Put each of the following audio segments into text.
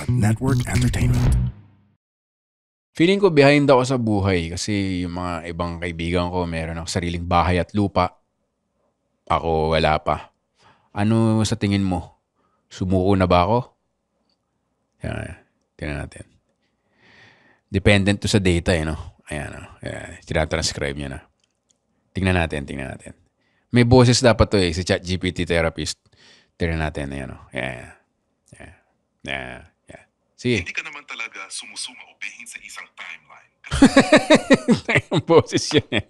Network Entertainment. Feeling ko behind ako sa buhay kasi yung mga ibang kaibigan ko meron ng sariling bahay at lupa. Ako wala pa. Ano sa tingin mo? Sumuko na ba ako? Tingnan natin. Dependent to sa data no? Ayan. Tinatranscribe niya na. Tingnan natin. May boses dapat to si ChatGPT therapist. Tingnan natin. Ayan. Yeah. Sige. Hindi ka naman talaga sumusuma o bihin sa isang timeline. Ang boses yun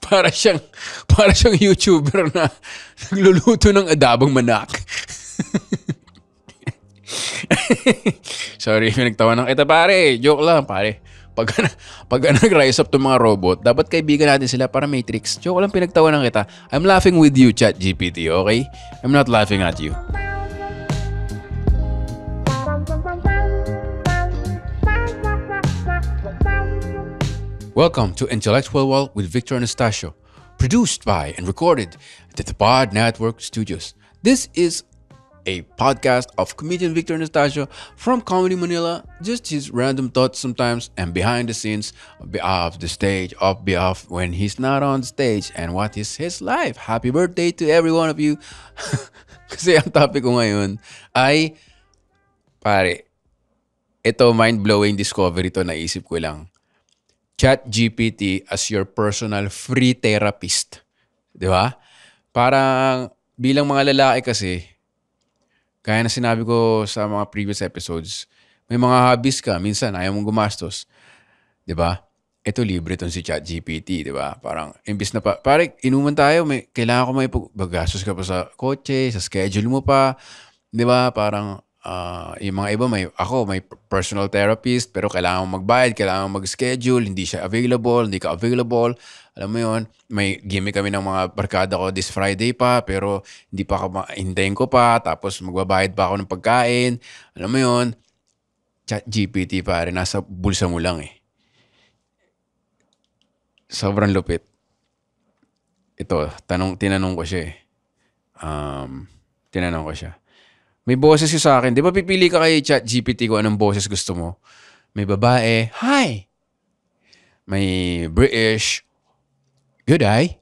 para siyang YouTuber na nagluluto ng adabang manak. Sorry, pinagtawa ng kita pare. Joke lang pare. Pag nag-rise up itong mga robot, dapat kaibigan natin sila para Matrix. Joke lang, pinagtawa ng kita. I'm laughing with you, ChatGPT, okay? I'm not laughing at you. Welcome to Intellectual World with Victor Anastasio, produced by and recorded at the Pod Network Studios. This is a podcast of comedian Victor Anastasio from Comedy Manila, just his random thoughts sometimes and behind the scenes, off the stage, off when he's not on stage, and what is his life. Happy birthday to every one of you. Kasi ang topic ko ngayon ay, pare, ito mind-blowing discovery to, naisip ko lang. ChatGPT as your personal free therapist. Di ba? Parang bilang mga lalaki kasi, kaya na sinabi ko sa mga previous episodes, may mga hobbies ka, minsan ayaw mong gumastos. Di ba? Ito libre itong si ChatGPT, di ba? Parang imbis na pare, inuman tayo, kailangan ko may paggastos ka pa sa kotse, sa schedule mo pa. Di ba? Parang yung mga iba, may personal therapist, pero kailangan magbayad, kailangan mag-schedule, hindi siya available, hindi ka available. Alam mo yun, may gimmick kami ng mga barkada ko this Friday pa, pero hintayin ko pa, tapos magbabayad pa ako ng pagkain. Alam mo yun, ChatGPT pare, nasa bulsa mo lang Sobrang lupit. Ito, tinanong ko siya Tinanong ko siya. May boses yun sa akin. Di ba pipili ka kay ChatGPT kung anong boses gusto mo? May babae, hi! May British, good day.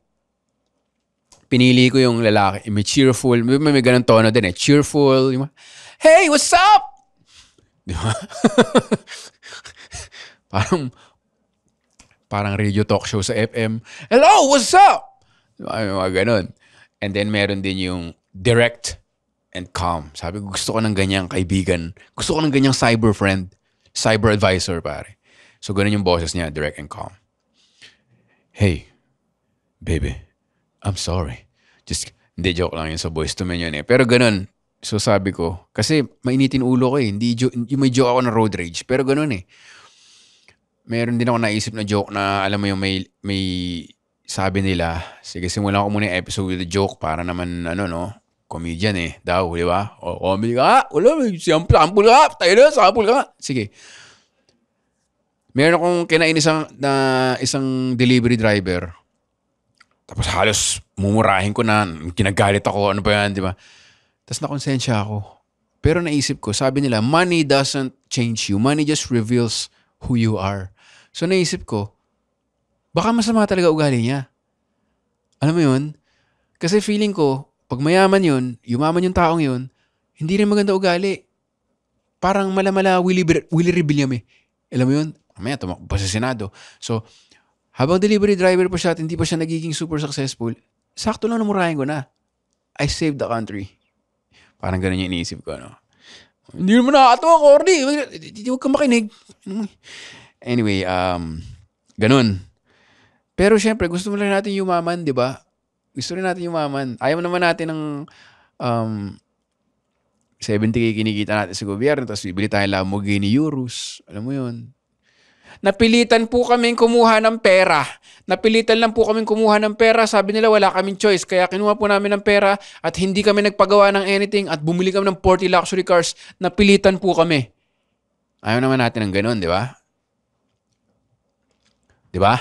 Pinili ko yung lalaki. May cheerful. May ganun tono din cheerful. Hey, what's up? Di ba? parang radio talk show sa FM. Hello, what's up? Di ba? May mga ganun. And then meron din yung direct and calm. Sabi ko, gusto ko ng ganyang kaibigan. Gusto ko ng ganyang cyber friend. Cyber advisor, pare. So, ganun yung boses niya, direct and calm. Hey, baby, I'm sorry. Hindi, joke lang yun sa Boyz II Men yun Pero ganun. So, sabi ko, kasi mainitin ulo ko Hindi may joke ako na road rage. Pero ganun Meron din ako naisip na joke na, alam mo yung may sabi nila, sige, simulan ko muna yung episode with a joke para naman, comedian daw, di ba? O, comedy ka, wala, sample ka, tayo na, sample ka. Sige. Meron akong kinain isang delivery driver. Tapos halos mumurahin ko na, kinagalit ako, ano pa yan, di ba? Tapos nakonsensya ako. Pero naisip ko, sabi nila, money doesn't change you. Money just reveals who you are. So naisip ko, baka masama talaga ugali niya. Alam mo yun? Kasi feeling ko, pag mayaman yun, yumaman yung taong yun, hindi rin maganda ugali. Parang mala-mala Willie Rebellion Alam mo yun? Mamaya tumakbo pa sa Senado. So, habang delivery driver pa siya at hindi pa siya nagiging super successful, sakto lang namurahin ko na. I saved the country. Parang ganun yung iniisip ko, Hindi naman nakakatawa, corny. Huwag kang makinig. Anyway, ganun. Pero syempre, gusto mo lang natin yumaman, di ba? Gusto rin natin yumaman. Ayaw naman natin ng 70K kinikita natin sa gobyerno, tapos bibili tayong Lamborghini Urus. Alam mo yun. Napilitan po kaming kumuha ng pera. Napilitan lang po kaming kumuha ng pera. Sabi nila wala kaming choice. Kaya kinuha po namin ng pera at hindi kami nagpagawa ng anything at bumili kami ng 40 luxury cars. Napilitan po kami. Ayaw naman natin ng ganun, di ba? Di ba?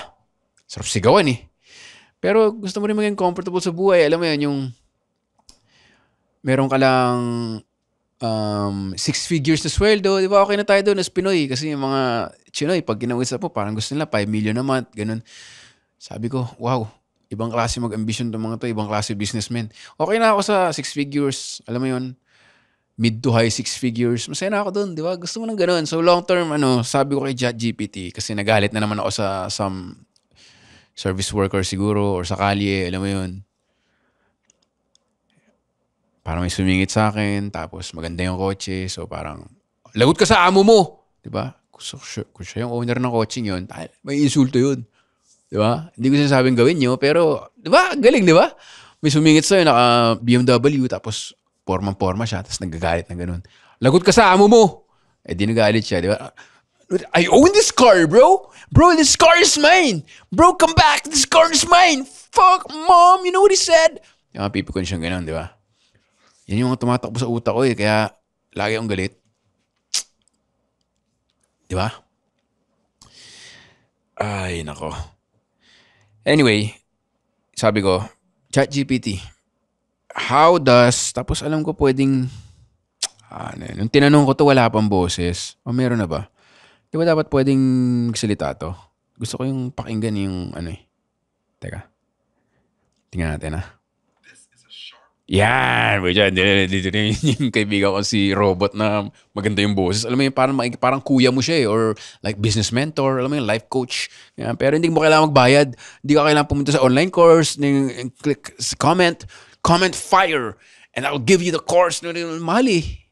Sarap sigawan Pero gusto mo rin maging comfortable sa buhay. Alam mo yun, yung meron ka lang six figures na sweldo, di ba? Okay na tayo doon as Pinoy. Kasi yung mga Chinoy, pag kinausap mo, parang gusto nila 5 million a month, ganun. Sabi ko, wow, ibang klase mag-ambition itong mga to, ibang klase businessmen. Okay na ako sa six figures, alam mo yun, mid to high six figures. Masaya na ako doon, di ba? Gusto mo ng ganun. So long term, sabi ko kay ChatGPT, kasi nagalit na naman ako sa some service worker siguro, or sa kalye, alam mo yun. Parang may sumingit sa akin, tapos maganda yung kotse, so parang, lagot ka sa amo mo! Di ba? Kung siya yung owner ng coaching yun, may insulto yun. Di ba? Hindi ko sinasabing gawin nyo, pero, di ba? Galing, di ba? May sumingit sa'yo, naka BMW, tapos porma siya, tapos nagagalit na ganun. Lagot ka sa amo mo! Eh, di nagalit siya, di ba? I own this car, bro! Bro, this car is mine! Bro, come back! This car is mine! Fuck, mom! You know what he said? Yung mga pipikon siyang ganun, di ba? Yan yung mga tumatakbo sa utak ko eh, kaya lagi akong galit. Di ba? Ay, nako. Anyway, sabi ko, ChatGPT, tapos alam ko pwedeng, nung tinanong ko to, wala pang boses. O meron na ba? Di ba dapat pwedeng salita to? Gusto ko yung pakinggan yung Teka. Tingnan natin Yan! Dito yung kaibigan ko si Robot na maganda yung boses. Alam mo yun, parang kuya mo siya or like business mentor, alam mo yun, life coach. Yan. Pero hindi mo kailangan magbayad. Hindi ka kailangan pumunta sa online course, click comment fire, and I'll give you the course. Mahal eh.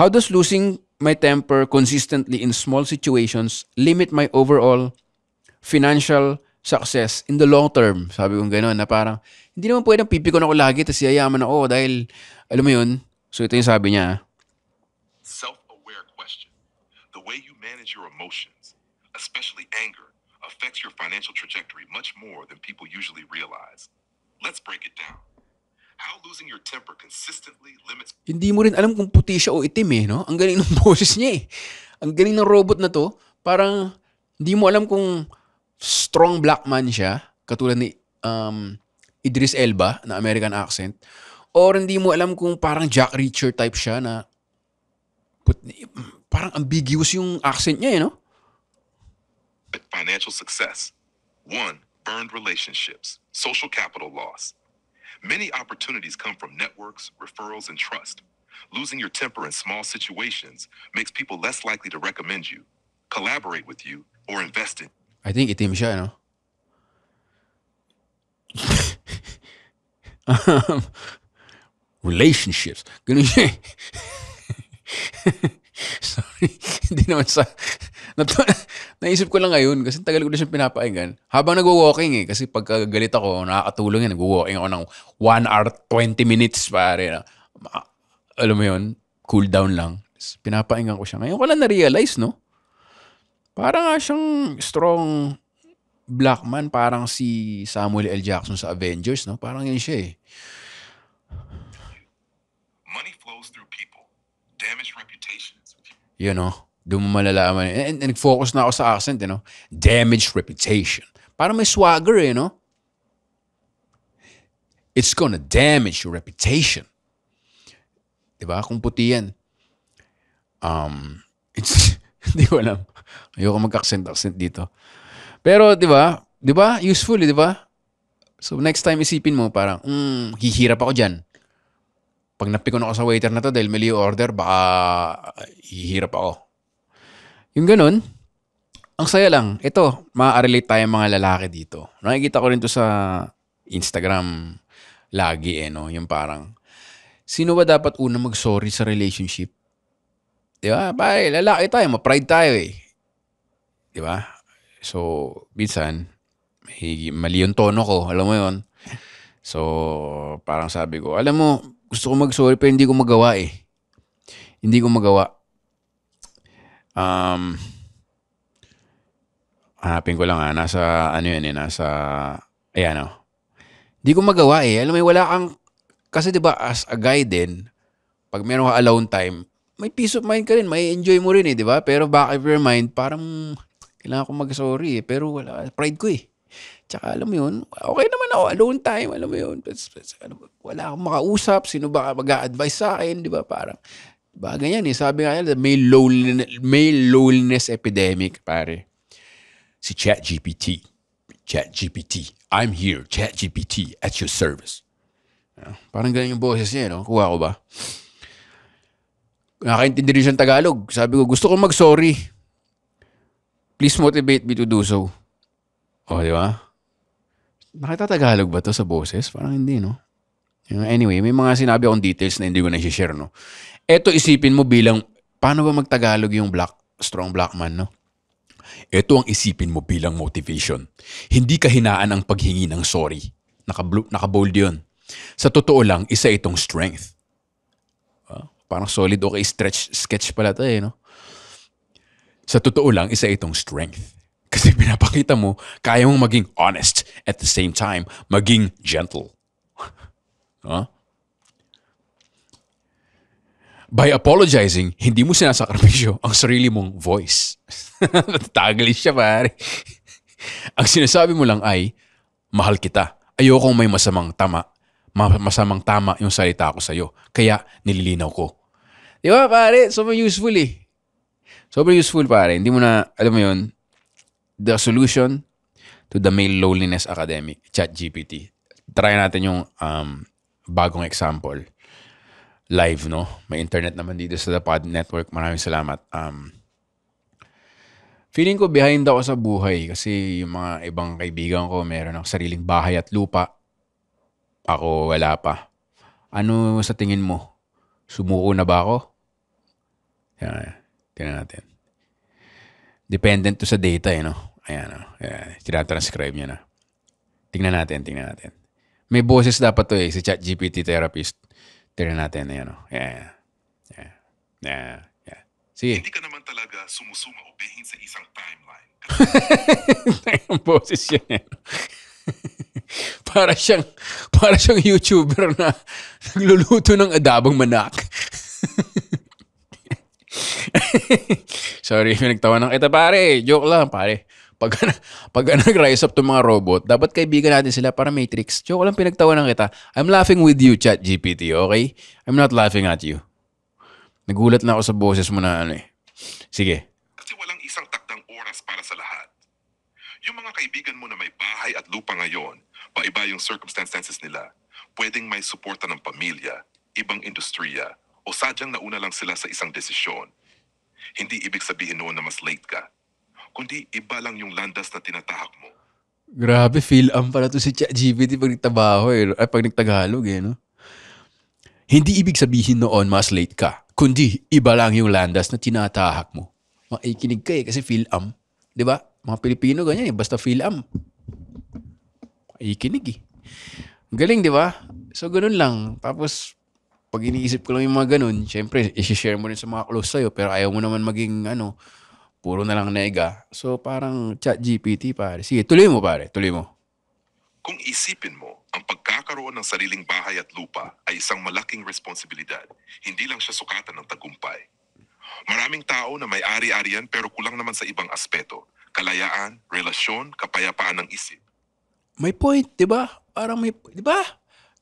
How does losing my temper consistently in small situations limit my overall financial success in the long term? Sabi ko gano'n na parang, hindi naman pwedeng pipikon ako lagi tapos yayaman ako dahil, alam mo yun, so ito yung sabi niya. Self-aware question. The way you manage your emotions, especially anger, affects your financial trajectory much more than people usually realize. Let's break it down. How losing your temper consistently limits... Hindi mo rin alam kung puti siya o itim eh, no? Ang galing ng boses niya eh. Ang galing ng robot na to. Parang, hindi mo alam kung strong black man siya, katulad ni Idris Elba na American accent, or hindi mo alam kung parang Jack Reacher type siya na parang ambiguous yung accent niya, no? Financial success. 1. Burned relationships. Social capital loss. Many opportunities come from networks, referrals, and trust. Losing your temper in small situations makes people less likely to recommend you, collaborate with you, or invest in. I think itim siya, no? Relationships. Ganun siya eh. Sorry. Hindi naman naisip ko lang ngayon kasi tagal ko na siyang pinapakinggan. Habang nagwo-walking eh. Kasi pagka galit ako, nakakatulong yan. Nagwo-walking ako ng 1 hour, 20 minutes pare. Alam mo yun, cool down lang. Pinapakinggan ko siya. Ngayon ko lang na-realize, no? Parang nga siyang strong black man. Parang si Samuel L. Jackson sa Avengers, no? Parang yun siya eh. Money flows through people. Damaged reputations. You know, doon mo malalaman. And nag-focus na ako sa accent, you know. Damaged reputation. Parang may swagger, eh, no? It's gonna damage your reputation. Diba? Kung puti yan. Hindi ko alam. Ayoko mag-accent dito. Pero, diba? Diba? Useful, diba? So, next time isipin mo, parang, hihirap ako dyan. Pag napikon ako sa waiter na to dahil mali yung order, baka hihirap ako. Yung ganun, ang saya lang. Ito, ma-relate tayo mga lalaki dito. Nakikita ko rin to sa Instagram lagi eh, no? Yung parang, sino ba dapat una mag-sorry sa relationship? Di ba? Pare, lalaki tayo, ma-pride tayo eh. Di ba? So, minsan, mali yung tono ko, alam mo yun. So, parang sabi ko, alam mo, gusto ko mag-sorry pero hindi ko magawa eh. Hindi ko magawa. Hanapin ko lang nasa, ayan o. Hindi ko magawa eh. Alam mo, wala kang, kasi diba as a guy din, pag meron ka alone time, may peace of mind ka rin, may enjoy mo rin eh, diba? Pero back of your mind, parang, kailangan ko mag-sorry eh. Pero wala, pride ko eh. Tsaka alam mo yun, okay naman ako, alone time, alam mo yun. Wala akong makausap, sino ba mag-a-advise sa akin, di ba? Parang, diba, ganyan eh. Sabi nga nila, may loneliness epidemic, pare. Si ChatGPT. ChatGPT. I'm here, ChatGPT, at your service. Parang ganyan yung boses niya, no? Kuha ko ba? Nakakaintindi rin siyang Tagalog. Sabi ko, gusto ko mag-sorry. Please motivate me to do so. O, di ba? Nakita Tagalog ba to sa boses? Parang hindi, no? Anyway, may mga sinabi akong details na hindi ko na-share, no? Eto isipin mo bilang, paano ba mag-Tagalog yung strong black man, no? Ito ang isipin mo bilang motivation. Hindi kahinaan ang paghingi ng sorry. Naka-bold yun. Sa totoo lang, isa itong strength. Parang solid okay sketch pala to eh, no? Sa totoo lang, isa itong strength. Kasi pinapakita mo, kaya mong maging honest at the same time, maging gentle. Huh? By apologizing, hindi mo sinasakripisyo ang sarili mong voice. Natatagalin siya, pare. Ang sinasabi mo lang ay, mahal kita. Ayokong may masamang tama yung salita ko sa'yo. Kaya nililinaw ko. Di ba, pare? Sobrang useful eh. Sobrang useful, pare. Hindi mo na, alam mo yun, the solution to the male loneliness academic, ChatGPT. Try natin yung bagong example. Live, no? May internet naman dito sa The Pod Network. Maraming salamat. Feeling ko behind ako sa buhay kasi yung mga ibang kaibigan ko meron ng sariling bahay at lupa. Ako wala pa. Ano sa tingin mo? Sumuko na ba ako? Tingnan natin. Dependent to sa data, eh, no? Ayan, no? Tinatranscribe niya na. Tingnan natin. May boses dapat to eh, si ChatGPT therapist. Tingnan natin, ayan, no? Yeah. Sige. Hindi ka naman talaga sumusuma o bihin sa isang timeline. Ang boses yan, eh. Para siyang YouTuber na nagluluto ng adabang manak. Sorry, pinagtawanan kita, pare. Joke lang, pare. Pag nag-rise up itong mga robot, dapat kaibigan natin sila para Matrix. Joke lang, pinagtawanan kita. I'm laughing with you, ChatGPT, okay? I'm not laughing at you. Nagulat na ako sa boses mo na ano eh. Sige. Kasi walang isang takdang oras para sa lahat. Yung mga kaibigan mo na may bahay at lupa ngayon, iba yung circumstances nila, pwedeng may suporta ng pamilya, ibang industriya, o sadyang nauna lang sila sa isang desisyon. Hindi ibig sabihin noon na mas late ka, kundi iba lang yung landas na tinatahak mo. Grabe, feel-am pala to si ChatGPT pag nagtabaho eh. Ay, pag nagtagalog eh, no? Hindi ibig sabihin noon mas late ka, kundi iba lang yung landas na tinatahak mo. Makikinig ka eh, kasi feel-am. Diba? Mga Pilipino ganyan eh, basta feel-am. Makikinig eh. Galing, diba? So, ganun lang. Tapos, pag iniisip ko lang yung mga ganun, syempre, isi-share mo rin sa mga close sa'yo, pero ayaw mo naman maging, puro na lang nega. So, parang ChatGPT, pare. Sige, tuloy mo, pare. Tuloy mo. Kung isipin mo, ang pagkakaroon ng sariling bahay at lupa ay isang malaking responsibilidad. Hindi lang siya sukatan ng tagumpay. Maraming tao na may ari-arian pero kulang naman sa ibang aspeto. Kalayaan, relasyon, kapayapaan ng isip. May point, di ba? Parang may, di ba?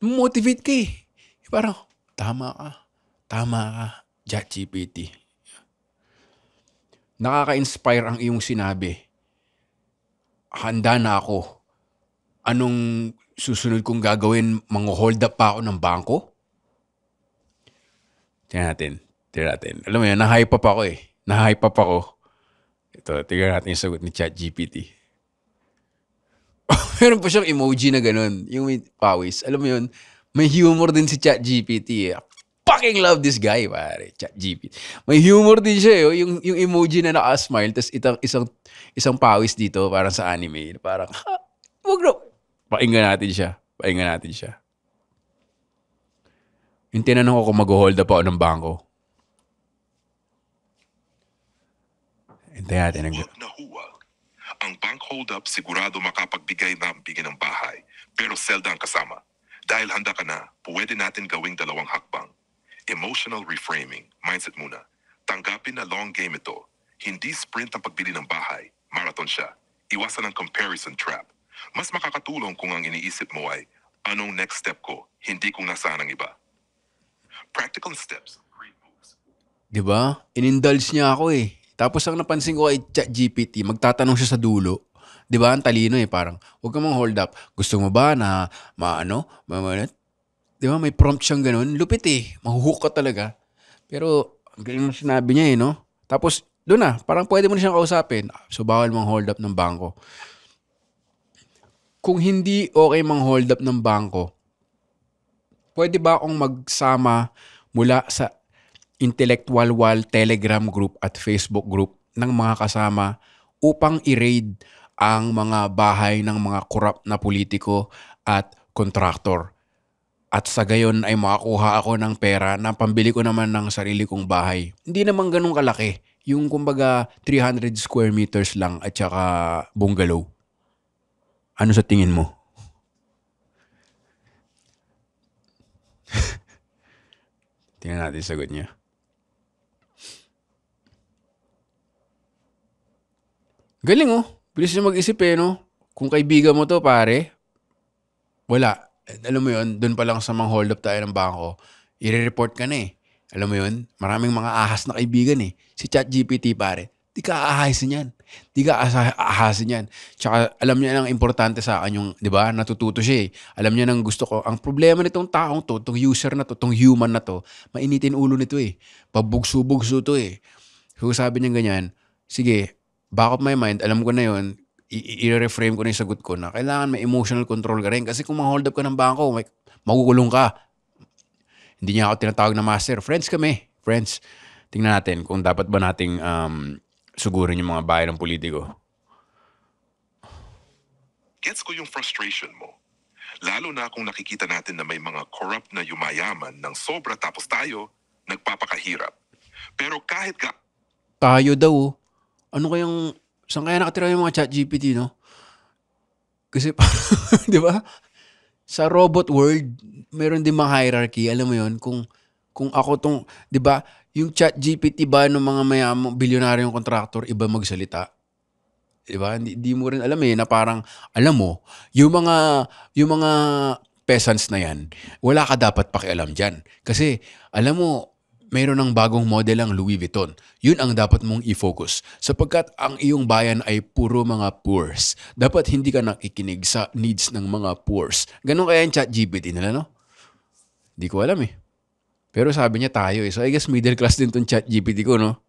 Motivate ka eh. Parang, tama ka, ChatGPT. Nakaka-inspire ang iyong sinabi. Handa na ako. Anong susunod kong gagawin? Mang-hold up pa ako ng bangko? Tingnan natin. Alam mo yan, na-hype up ako eh. Na-hype up ako. Ito, tingnan natin yung sagot ni ChatGPT. Meron pa siyang emoji na ganun. Yung may pawis. Alam mo yun, may humor din si ChatGPT eh. Fucking love this guy, pare. ChatGPT. May humor din siya eh. Yung emoji na naka-smile, tapos isang pawis dito, parang sa anime. Parang, wag na. Pakinggan natin siya. Yung tinanong ko kung mag-hold up ako ng bangko. Hintayin natin. Huwag na huwag. Ang bank hold-up sigurado makapagbigay ng bahay, pero selda ang kasama. Dahil handa ka na, pwede natin gawing dalawang hakbang. Emotional reframing, mindset muna. Tanggapin na long game ito. Hindi sprint ang pagbili ng bahay, marathon siya. Iwasan ang comparison trap. Mas makakatulong kung ang iniisip mo ay, anong next step ko, hindi kung nasaan ang iba. Practical steps. Great moves. Di ba? Inindulge niya ako eh. Tapos ang napansin ko kay ChatGPT, magtatanong siya sa dulo. Di ba? Ang talino eh. Parang, huwag ka mang hold up. Gusto mo ba na, di ba? May prompt siyang ganun. Lupit eh. Mahuhook ka talaga. Pero, ang galing na sinabi niya eh, no? Tapos, doon na. Parang pwede mo na siyang kausapin. So, bawal mang hold up ng bangko. Kung hindi okay mang hold up ng bangko, pwede ba akong magsama mula sa intellectual wall, Telegram group at Facebook group ng mga kasama upang i-raid ang mga bahay ng mga korap na politiko at kontraktor. At sa gayon ay makakuha ako ng pera na pambili ko naman ng sarili kong bahay. Hindi naman ganun kalaki. Yung kumbaga 300 square meters lang at saka bungalow. Ano sa tingin mo? Tingnan natin sagot niya. Galing oh. Bilis niya mag-isip eh, no? Kung kaibigan mo to, pare, wala. Alam mo yun, dun pa lang sa mga hold up tayo ng bangko, i-report ka na eh. Alam mo yun, maraming mga ahas na kaibigan eh. Si ChatGPT, pare, di ka aahasin yan. Di ka aahasin yan. Tsaka alam niya ang importante sa akin yung, di ba, natututo siya eh. Alam niya nang gusto ko. Ang problema nitong taong to, itong user na to, itong human na to, mainitin ulo nito eh. Pabugso-bugso to eh. So sabi niya ganyan, sige, back of my mind, alam ko na yun, i-reframe ko na yung sagot ko na kailangan may emotional control ka rin. Kasi kung ma-hold up ka ng bangko, magukulong ka. Hindi niya ako tinatawag na master. Friends kami. Friends. Tingnan natin kung dapat ba nating sugurin yung mga bayan ng politiko. Gets ko yung frustration mo. Lalo na kung nakikita natin na may mga corrupt na yumayaman ng sobra tapos tayo, nagpapakahirap. Pero kahit Tayo daw. Ano kayang, saan kaya nakatira yung mga ChatGPT, no? Kasi, di ba? Sa robot world, meron din mga hierarchy. Alam mo yun, kung ako tong, di ba, yung ChatGPT ba ng mga mayamang bilyonaryong kontraktor, iba magsalita. Di ba? Hindi mo rin alam eh, na parang, alam mo, yung mga peasants na yan, wala ka dapat pakialam dyan. Kasi, alam mo, mayroon ng bagong model ang Louis Vuitton. Yun ang dapat mong i-focus. Sapagkat ang iyong bayan ay puro mga poors. Dapat hindi ka nakikinig sa needs ng mga poors. Ganun kaya yung ChatGPT nila, no? Di ko alam eh. Pero sabi niya tayo eh. So I guess middle class din tong ChatGPT ko, no?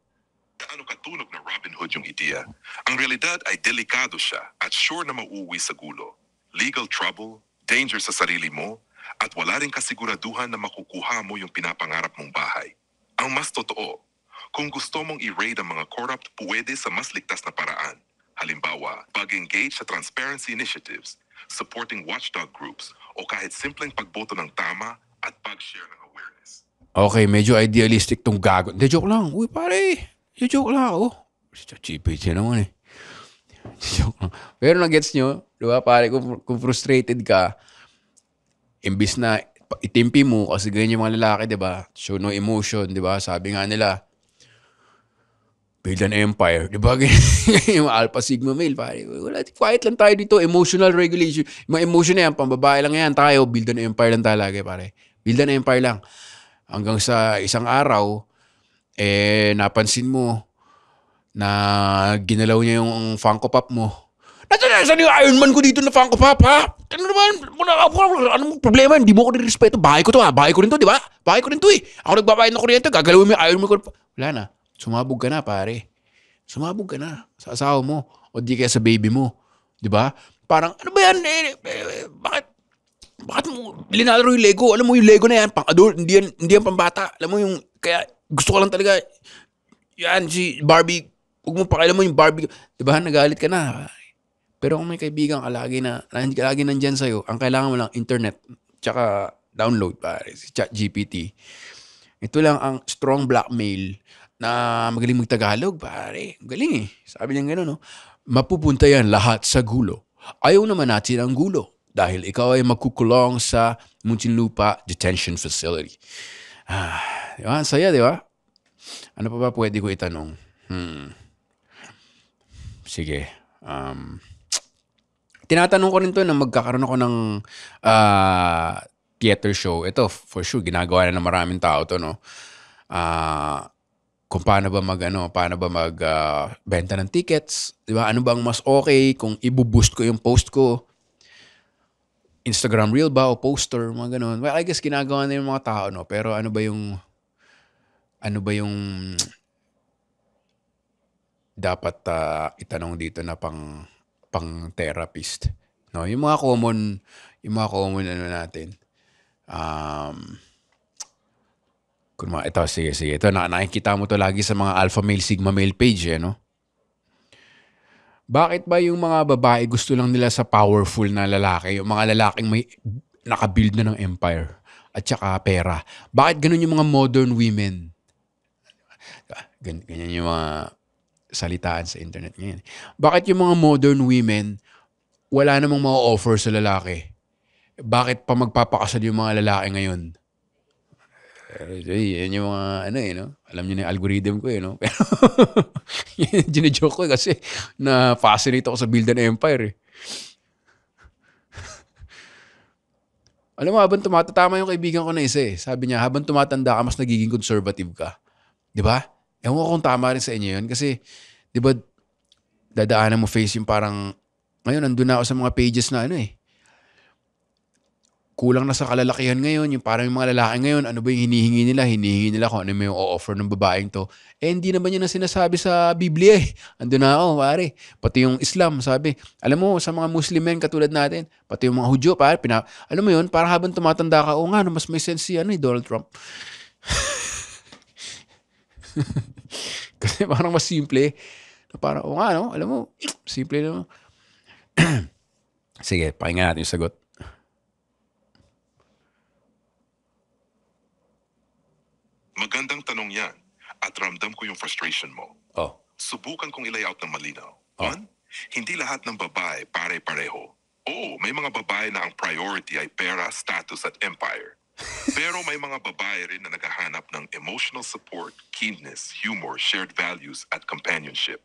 gaano katunog na Robin Hood yung ideya, ang realidad ay delikado siya at sure na mauuwi sa gulo. Legal trouble, danger sa sarili mo, at wala rin kasiguraduhan na makukuha mo yung pinapangarap mong bahay. Ang mas totoo, kung gusto mong i-raid ang mga corrupt, pwede sa mas ligtas na paraan. Halimbawa, pag-engage sa transparency initiatives, supporting watchdog groups, o kahit simpleng pagboto ng tama at pag-share ng awareness. Okay, medyo idealistic tong gago. Hindi, joke lang. Uy, pare. Joke lang ako. GPT naman eh. Joke lang. Pero na-gets nyo, di ba, pare, kung frustrated ka, imbis na itimpi mo, kasi ganyan yung mga lalaki, di ba? Show no emotion, di ba? Sabi nga nila, build an empire. Di ba? Yung alpha sigma male, pare. Wala, quiet lang tayo dito. Emotional regulation. Yung mga emotion na yan, pambabae lang yan. Tayo, build an empire lang talaga, pare. Build an empire lang. Hanggang sa isang araw, napansin mo na ginalaw niya yung Funko Pop mo. Nasaan yung Iron Man ko dito na Funko Pop, ha? Ano naman? Anong problema? Hindi mo ko nirespeto. Bahay ko to, ha? Bahay ko rin to, di ba? Bahay ko rin to, eh. Ako nagbabayad ng kuryente. Gagalawin mo yung Iron Man ko. Wala na. Sumabog ka na, pare. Sumabog ka na sa asawa mo. O di kaya sa baby mo. Di ba? Parang, ano ba yan? Bakit mo linalaro yung Lego? Alam mo yung Lego na yan, pang-adult, hindi yan pambata. Alam mo yung, kaya gusto ko lang talaga, yan, si Barbie, huwag mo pakialam mo yung Barbie. Diba, nagalit ka na. Pero kung may kaibigan ka lagi nandyan sa'yo, ang kailangan mo lang, internet, tsaka download, pare, si ChatGPT. Ito lang ang strong blackmail na magaling magtagalog, pare. Galing eh. Sabi niya gano'n, no? Mapupunta yan lahat sa gulo. Ayaw naman natin ang gulo. Dahil ikaw ay magkukulong sa Muntinlupa Detention Facility. Di ba? Ang saya, di ba? Ano pa ba pwede ko itanong? Sige. Tinatanong ko rin to na magkakaroon ako ng theater show. Ito, for sure, ginagawa na ng maraming tao to, no? Kung paano ba benta ng tickets, di ba? Ano bang mas okay kung i-boost ko yung post ko? Instagram reel ba o poster, mga ganun. Well, I guess ginagawa na yung mga tao, no? Pero ano ba yung dapat itanong dito na pang therapist, no? Yung mga common ano natin. Ito, sige. Ito, nakikita mo to lagi sa mga alpha male, sigma male page, no? Bakit ba yung mga babae gusto lang nila sa powerful na lalaki? Yung mga lalaking may nakabuild na ng empire at saka pera. Bakit ganun yung mga modern women? Ganyan yung mga salitaan sa internet ngayon. Bakit yung mga modern women wala namang ma-offer sa lalaki? Bakit pa magpapakasal yung mga lalaki ngayon? Yan yung mga no? Alam niyo na yung algorithm ko, no? Pero gine-joke ko kasi na-fascinate ako sa build an empire, Alam mo, habang tumatama yung kaibigan ko na isa, sabi niya, habang tumatanda ka, mas nagiging conservative ka. Di ba? Ewan ko kung tama rin sa inyo yun. Kasi, di ba, dadaanan mo face yung parang, ngayon, nandun na ako sa mga pages na kulang na sa kalalakihan ngayon, yung parang yung mga lalaki ngayon, ano ba yung hinihingi nila? Hinihingi nila kung ano may o-offer ng babaeng to. Hindi naman yun ang sinasabi sa Biblia Andun na ako, pare. Pati yung Islam, sabi. Alam mo, sa mga Muslim men katulad natin, pati yung mga Hudyo, pare, alam mo yun, parang habang tumatanda ka, nga, mas may sense si Donald Trump. Kasi parang mas simple. Parang, nga, no? Alam mo, simple naman. Sige, pakinggan natin yung sagot. Magandang tanong yan. At ramdam ko yung frustration mo. Subukan kong i-layout ng malinaw. One, hindi lahat ng babae pare-pareho. May mga babae na ang priority ay pera, status at empire. Pero may mga babae rin na naghahanap ng emotional support, keenness, humor, shared values at companionship.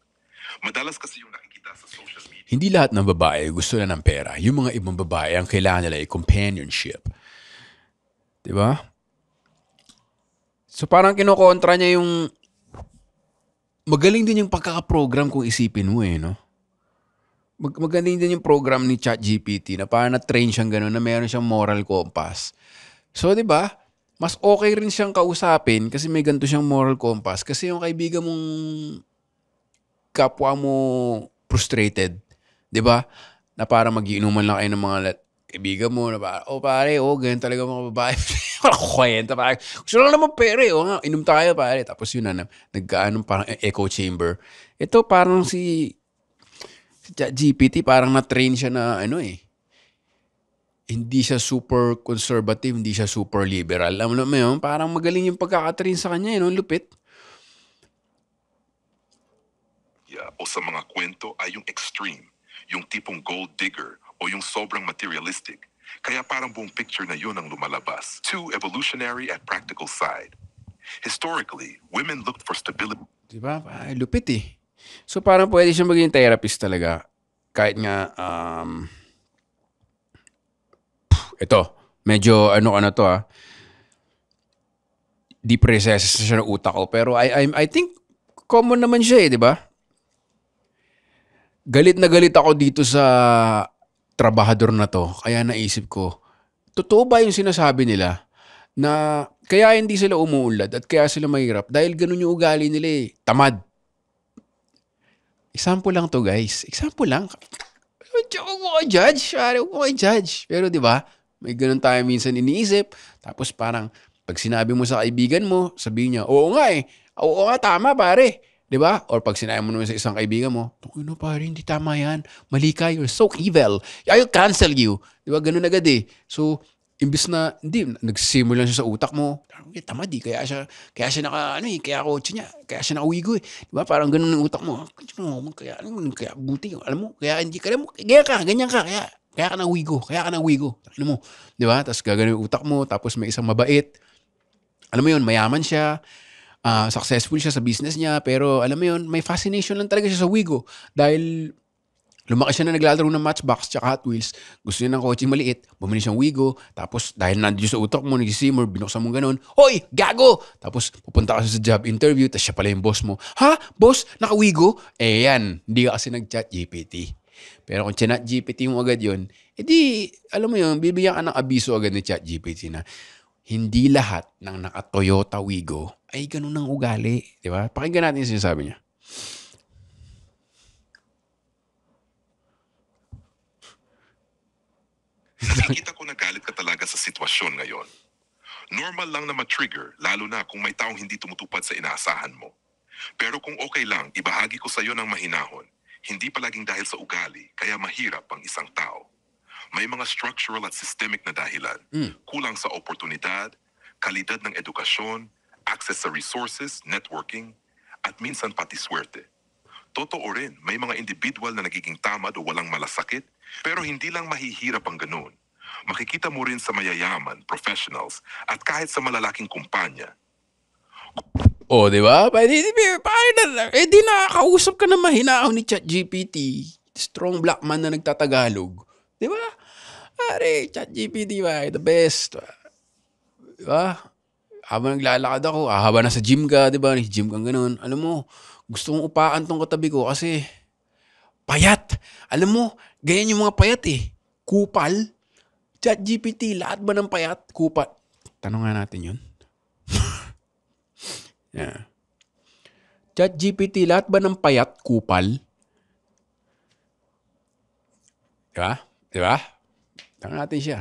Madalas kasi yung nakikita sa social media. Hindi lahat ng babae gusto na ng pera. Yung mga ibang babae, ang kailangan nila ay companionship. Diba? So parang kinokontra niya yung magaling din yung pagkakaprogram kung isipin mo no? Magaling din yung program ni ChatGPT na parang na-train siyang gano'n na meron siyang moral compass. So, di ba? Mas okay rin siyang kausapin kasi may ganito siyang moral compass. Kasi yung kaibigan mong kapwa mo frustrated, di ba? Na parang mag-iinuman lang kayo ng mga kaibigan mo na parang, pare, ganyan talaga mga babae. Kwenta, parang, gusto lang naman pera nga, inom tayo, pare. Tapos yun nagkaanong parang echo chamber. Ito parang si GPT, parang na-train siya na hindi siya super conservative, hindi siya super liberal. Alam mo yun, parang magaling yung pagkakatrain sa kanya, lupit. O sa mga kwento ay yung extreme, yung tipong gold digger, o yung sobrang materialistic. Kaya parang buong picture na yun ang lumalabas. Two, evolutionary at practical side. Historically, women looked for stability. Diba? Lupit So parang pwede siya maging therapist talaga. Kahit nga, ito, medyo deep recesses siya ng utak ko. Pero I think common naman siya di ba? Galit na galit ako dito sa trabahador na to. Kaya naisip ko, totoo ba yung sinasabi nila na kaya hindi sila umuulad at kaya sila mahirap dahil ganun yung ugali nila tamad. Example lang to guys. Example lang. Huwag mo judge. Pero di ba, may ganun tayo minsan iniisip. Tapos parang pag sinabi mo sa kaibigan mo, sabihin niya, oo nga, tama pare. Diba? Or pag sinabi mo naman sa isang kaibigan mo, pare, hindi tama yan. Mali ka, you're so evil. I'll cancel you. Diba? Ganun agad So, imbis na, nagsimula siya sa utak mo. Tamad kaya siya kaya kotse niya. Kaya siya nakawigo Diba? Parang ganun ang utak mo. Kaya buti. Alam mo, kaya hindi ka, ganyan ka. Kaya ka nawigo. Diba? Tapos gagawin yung utak mo. Tapos may isang mabait. Alam mo yun, mayaman siya. Successful siya sa business niya, pero alam mo yun, may fascination lang talaga siya sa wigo. Dahil Lumaki siya na naglalaro ng Matchbox tsaka Hot Wheels. Gusto niya ng kotse maliit. Bumili siyang Wigo. Tapos dahil nandiyo sa utak mo, nag-simmer, binuksan mo ganun. Hoy, gago! Tapos pupunta ka sa job interview, tapos siya pala yung boss mo. Ha? Boss? Naka-Wigo? Yan. Hindi ka kasi nag-chat GPT. Pero kung chat GPT mo agad yun, edi, alam mo yun, bibigyan ka ng abiso agad ni chat GPT na hindi lahat ng naka-Toyota Wigo ay ganun ang ugali. Di ba? Pakinggan natin yung sinasabi niya. Nakikita ko na galit ka talaga sa sitwasyon ngayon. Normal lang na ma-trigger, lalo na kung may taong hindi tumutupad sa inaasahan mo. Pero kung okay lang, ibahagi ko sa iyo ng mahinahon. Hindi palaging dahil sa ugali, kaya mahirap ang isang tao. May mga structural at systemic na dahilan. Kulang sa oportunidad, kalidad ng edukasyon, access sa resources, networking, at minsan pati swerte. Totoo rin, may mga individual na nagiging tamad o walang malasakit, pero hindi lang mahihirap ang ganun. Makikita mo rin sa mayayaman, professionals, at kahit sa malalaking kumpanya. Di ba? Di nakakausap ka na mahinahon ni ChatGPT. Strong black man na nagtatagalog. Di ba? Pare, ChatGPT ba? The best. Di ba? Habang naglalakad ako, haba na sa gym ka, di ba? Gym kang ganun. Alam mo, gusto kong upaan tong katabi ko kasi payat. Alam mo, ganyan yung mga payat eh. Kupal. ChatGPT, lahat ba ng payat? Kupal. Tanong nga natin yun. Yeah. ChatGPT, lahat ba ng payat? Kupal? Diba? Diba? Tanong natin siya.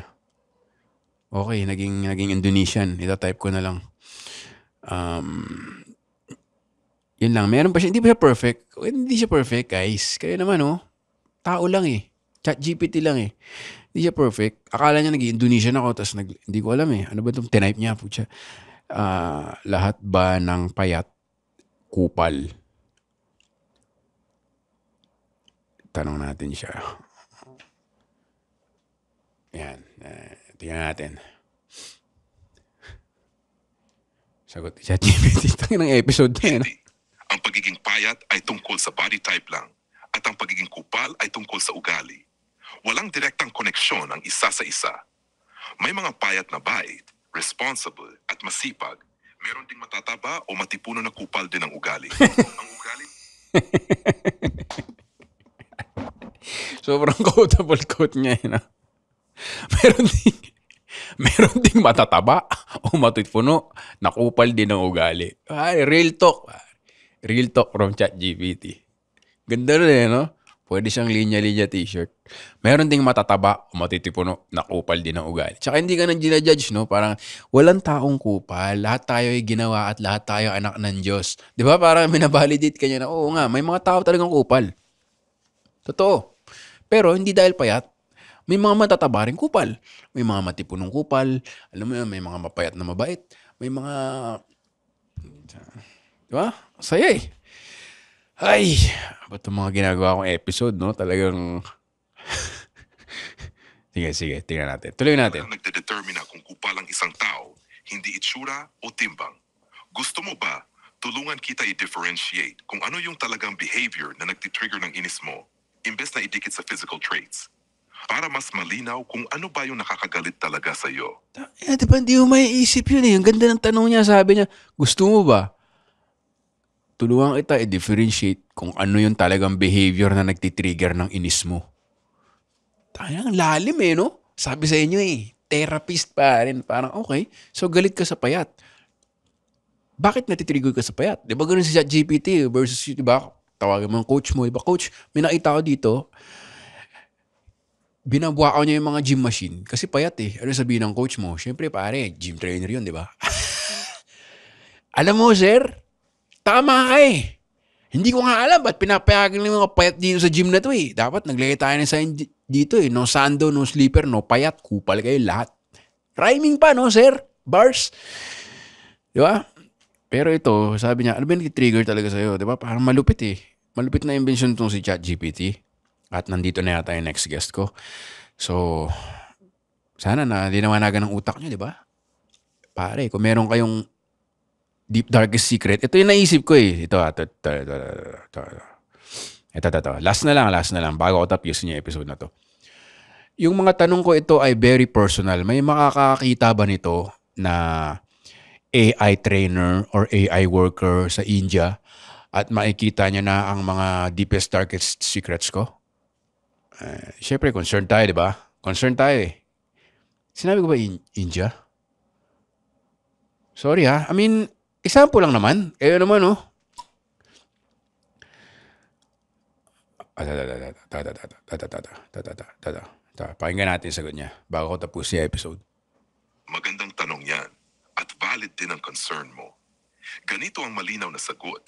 Okay, naging Indonesian. Ito-type ko na lang. Yun lang. Meron pa siya. Hindi pa siya perfect. Hindi siya perfect, guys. Kaya naman, tao lang eh. ChatGPT lang eh. Hindi siya perfect. Akala niya nag-Indonesian ako, tapos hindi ko alam eh. Ano ba itong tinype niya? Pucha. Lahat ba ng payat kupal? Tanong natin siya. Yan. Tingnan natin. Sagot ni ChatGPT. Tangin ng episode na yun. Ang pagiging payat ay tungkol sa body type lang, at ang pagiging kupal ay tungkol sa ugali. Walang direktang koneksyon ang isa sa isa. May mga payat na bait, responsible, at masipag. Meron ding matataba o matipuno na kupal din ang ugali. Ang ugali... Sobrang quotable quote niya yun. Meron ding matataba o matipuno na kupal din ang ugali. Real talk. Real talk from ChatGPT. Ganda rin no? Pwede siyang linya-linya t-shirt. Meron ding matataba o matitipuno na kupal din ang ugali. Tsaka hindi ka nang ginajudge, no? Parang walang taong kupal. Lahat tayo ay ginawa at lahat tayo anak ng Diyos. Di ba? Parang minabalidate ka niya na, oo nga, may mga tao talagang kupal. Totoo. Pero hindi dahil payat. May mga matataba rin kupal. May mga matipunong kupal. Alam mo yun, may mga mapayat na mabait. May mga... Di ba? Saya eh. Ay, ba't itong mga ginagawa kong episode, no? Talagang... sige, tingnan natin. Tuloy natin. Ang nagdedetermina kung kupal ang isang tao, hindi itsura o timbang. Gusto mo ba, tulungan kita i-differentiate kung ano yung talagang behavior na nagtitrigger ng inis mo, imbes na idikit sa physical traits. Para mas malinaw kung ano ba yung nakakagalit talaga sa'yo. Diba, hindi mo maiisip yun eh. Ang ganda ng tanong niya, sabi niya, gusto mo ba? Tulungan kita i-differentiate kung ano yung talagang behavior na nagtitrigger ng inis mo. Ang lalim eh, no? Sabi sa inyo eh, therapist pa rin. Parang okay, so galit ka sa payat. Bakit natitrigger ka sa payat? Di ba ganun si ChatGPT versus, di ba, tawagin mo ang coach mo. Di ba, coach, may nakita ko dito, binabuakaw niya yung mga gym machine kasi payat eh. Ano sabihin ng coach mo? Siyempre pare, gym trainer yun, di ba? Alam mo, sir, tama ka eh. Hindi ko nga alam ba't pinapayagan ng mga payat dito sa gym na to eh. Dapat naglagay tayo ng sign dito eh. No sando, no sleeper, no payat. Kupal kayo lahat. Rhyming pa, no, sir? Bars. Di ba? Pero ito, sabi niya, ano ba yung trigger talaga sa'yo? Di ba? Parang malupit eh. Malupit na invention itong si ChatGPT. At nandito na yata yung next guest ko. So, sana na dinawanagan ng utak niyo, di ba? Pare, kung meron kayong deep darkest secret, ito yung naisip ko eh. Ito. Ito. Last na lang, bago ko tapusin yung episode na to. Yung mga tanong ko ito ay very personal. May makakakita ba nito na AI trainer or AI worker sa India at makikita niya na ang mga deepest, darkest secrets ko? Siyempre, concerned tayo, di ba? Concerned tayo eh. Sinabi ko ba India? Sorry ha. I mean, example lang naman. Naman, oh. Pakinggan natin yung sagot niya bago ko tapos yung episode. Magandang tanong yan at valid din ang concern mo. Ganito ang malinaw na sagot.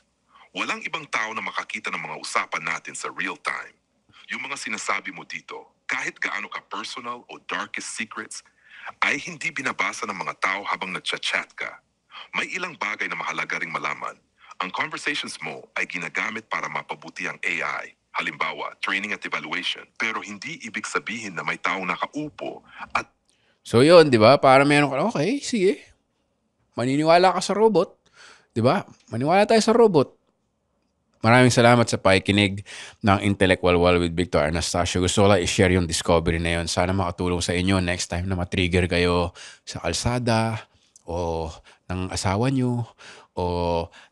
Walang ibang tao na makakita ng mga usapan natin sa real time. Yung mga sinasabi mo dito, kahit gaano ka personal o darkest secrets, ay hindi binabasa ng mga tao habang nagchat-chat ka. May ilang bagay na mahalaga ring malaman. Ang conversations mo ay ginagamit para mapabuti ang AI. Halimbawa, training at evaluation. Pero hindi ibig sabihin na may taong nakaupo at... So yun, di ba? Para meron ka, okay, sige. Maniniwala ka sa robot. Di ba? Maniwala tayo sa robot. Maraming salamat sa pakikinig ng Intellectual Wall with Victor Anastasio. Gusto ko lang i-share yung discovery na yun. Sana makatulong sa inyo next time na matrigger kayo sa kalsada o ng asawa nyo o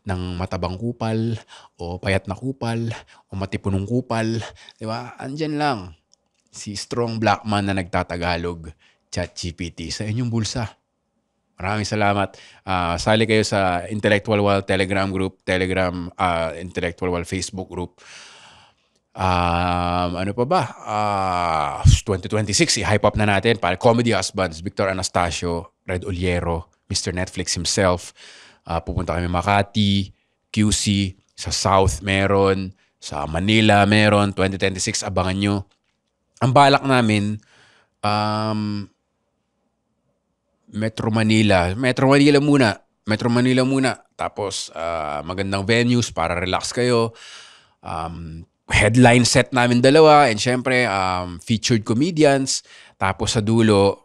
ng matabang kupal o payat na kupal o matipunong kupal. Diba? Andyan lang si strong black man na nagtatagalog, ChatGPT, sa inyong bulsa. Maraming salamat. Sali kayo sa Intellectual Wall Telegram group, Intellectual Wall Facebook group. Ano pa ba? 2026, i-hype up na natin para Comedy Husbands, Victor Anastasio, Red Oliero, Mr. Netflix himself. Pupunta kami Makati, QC, sa South meron, sa Manila meron, 2026, abangan nyo. Ang balak namin, Metro Manila muna. Tapos, magandang venues para relax kayo. Headline set namin dalawa. And syempre, featured comedians. Tapos sa dulo,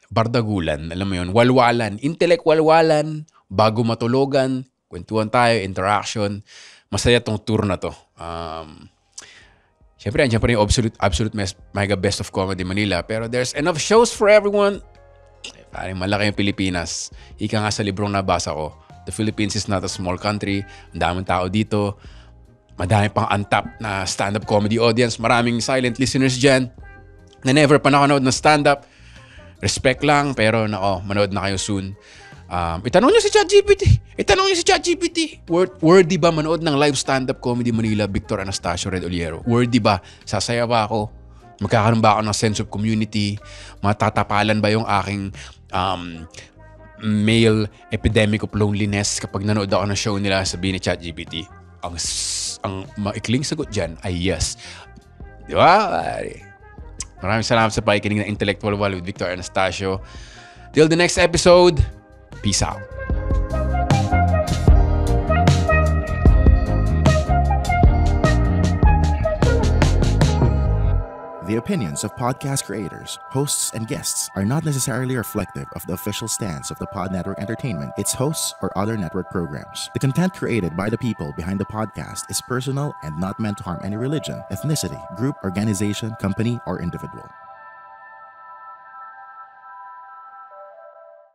bardagulan. Alam mo yun, walwalan. Intellectual-walan. Bago matulogan. Kwentuhan tayo, interaction. Masaya tong tour na to. Syempre, yung Absolute Mega Best of Comedy Manila. Pero there's enough shows for everyone. Parang malaki yung Pilipinas. Ika nga sa librong nabasa ko, the Philippines is not a small country. Ang daming tao dito. Madami pang untapped na stand-up comedy audience. Maraming silent listeners dyan na never pa nakanood ng stand-up. Respect lang, pero manood na kayo soon. Itanong nyo si ChatGPT. Worthy ba manood ng live stand-up comedy Manila, Victor Anastasio, Red Oliero? Worthy ba? Sasaya ba ako? Magkakaroon ba ako ng sense of community? Matatapalan ba yung aking male epidemic of loneliness kapag nanood ako ng show nila, sabihin ni ChatGPT? Ang maikling sagot dyan ay yes. Di ba? Maraming salamat sa pakikinig ng Intellectual Wall with Victor Anastasio. Till the next episode, peace out. The opinions of podcast creators, hosts, and guests are not necessarily reflective of the official stance of the Pod Network Entertainment, its hosts, or other network programs. The content created by the people behind the podcast is personal and not meant to harm any religion, ethnicity, group, organization, company, or individual.